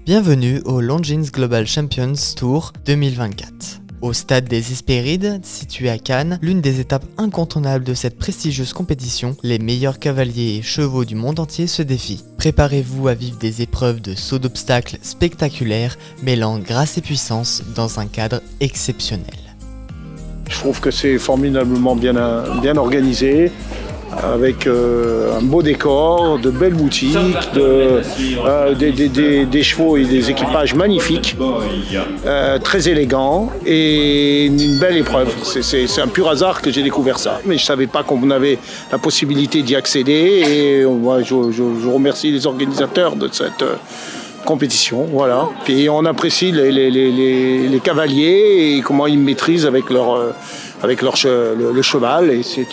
Bienvenue au Longines Global Champions Tour 2024. Au stade des Hespérides, situé à Cannes, l'une des étapes incontournables de cette prestigieuse compétition, les meilleurs cavaliers et chevaux du monde entier se défient. Préparez-vous à vivre des épreuves de saut d'obstacles spectaculaires, mêlant grâce et puissance dans un cadre exceptionnel. Je trouve que c'est formidablement bien organisé, avec un beau décor, de belles boutiques, des chevaux et des équipages magnifiques, très élégants et une belle épreuve. C'est un pur hasard que j'ai découvert ça, mais je ne savais pas qu'on avait la possibilité d'y accéder et je remercie les organisateurs de cette compétition, voilà. Puis on apprécie les cavaliers et comment ils maîtrisent avec le cheval, et c'est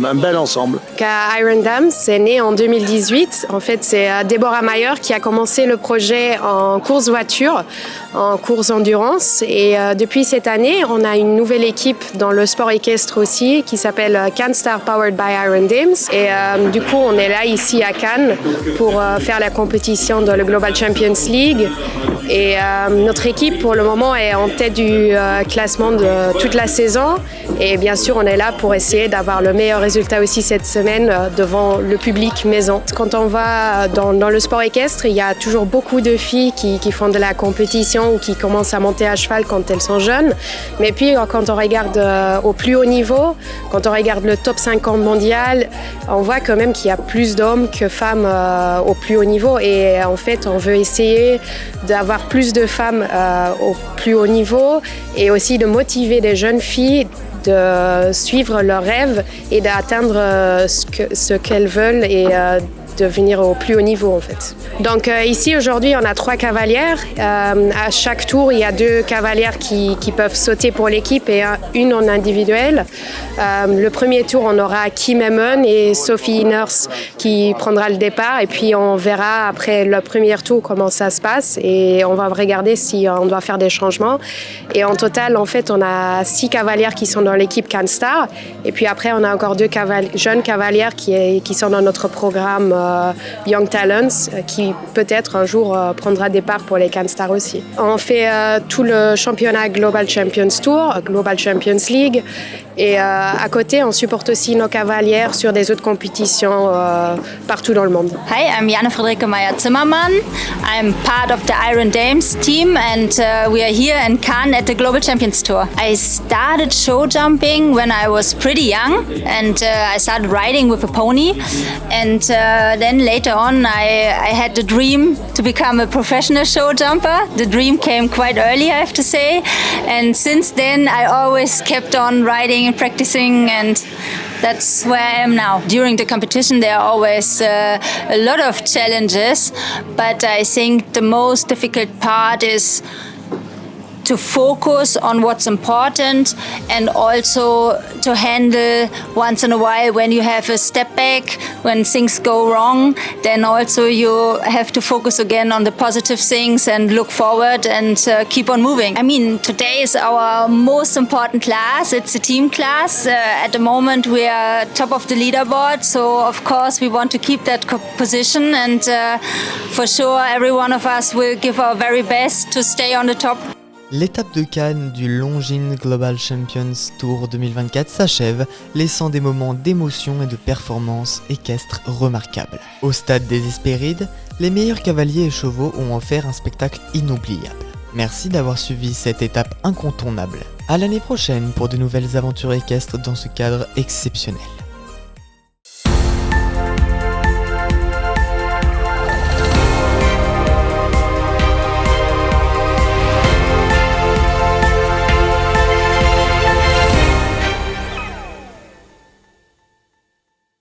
un bel ensemble. Iron Dam, c'est né en 2018. En fait, c'est Deborah Mayer qui a commencé le projet en course voiture, en course endurance. Et depuis cette année, on a une nouvelle équipe dans le sport équestre aussi, qui s'appelle CanStar Powered by Iron Dames. Et du coup, on est là ici à Cannes pour faire la compétition dans le Global Champions League. Et notre équipe, pour le moment, est en tête du classement de toute la saison. Et bien sûr, on est là pour essayer d'avoir le meilleur résultat aussi cette semaine devant le public maison. Quand on va dans le sport équestre, il y a toujours beaucoup de filles qui font de la compétition ou qui commencent à monter à cheval quand elles sont jeunes. Mais puis, quand on regarde au plus haut niveau, quand on regarde le top 50 mondial, on voit quand même qu'il y a plus d'hommes que femmes au plus haut niveau. Et en fait, on veut essayer d'avoir plus de femmes au plus haut niveau et aussi de motiver des jeunes filles de suivre leurs rêves et d'atteindre ce qu'elles veulent et de venir au plus haut niveau en fait. Donc ici aujourd'hui on a 3 cavalières. À chaque tour il y a 2 cavalières qui peuvent sauter pour l'équipe et une en individuel. Le premier tour on aura Kim Emmen et Sophie Nurse qui prendra le départ et puis on verra après le premier tour comment ça se passe et on va regarder si on doit faire des changements. Et en total en fait on a 6 cavalières qui sont dans l'équipe CanStar et puis après on a encore 2 jeunes cavalières qui sont dans notre programme Young Talents qui peut-être un jour prendra départ pour les CanStar aussi. On fait tout le championnat Global Champions Tour, Global Champions League et à côté on supporte aussi nos cavalières sur des autres compétitions partout dans le monde. Hi, I'm Janne Friederike Meyer-Zimmermann. I'm part of the Iron Dames team and we are here in Cannes at the Global Champions Tour. I started show jumping when I was pretty young and I started riding with a pony and then later on I had the dream to become a professional show jumper. The dream came quite early, I have to say, and since then I always kept on riding and practicing and that's where I am now. During the competition there are always a lot of challenges, but I think the most difficult part is to focus on what's important and also to handle once in a while when you have a step back, when things go wrong, then also you have to focus again on the positive things and look forward and keep on moving. I mean, today is our most important class. It's a team class. At the moment we are top of the leaderboard, so of course we want to keep that position and for sure every one of us will give our very best to stay on the top. L'étape de Cannes du Longines Global Champions Tour 2024 s'achève, laissant des moments d'émotion et de performance équestres remarquables. Au stade des Hespérides, les meilleurs cavaliers et chevaux ont offert un spectacle inoubliable. Merci d'avoir suivi cette étape incontournable. À l'année prochaine pour de nouvelles aventures équestres dans ce cadre exceptionnel.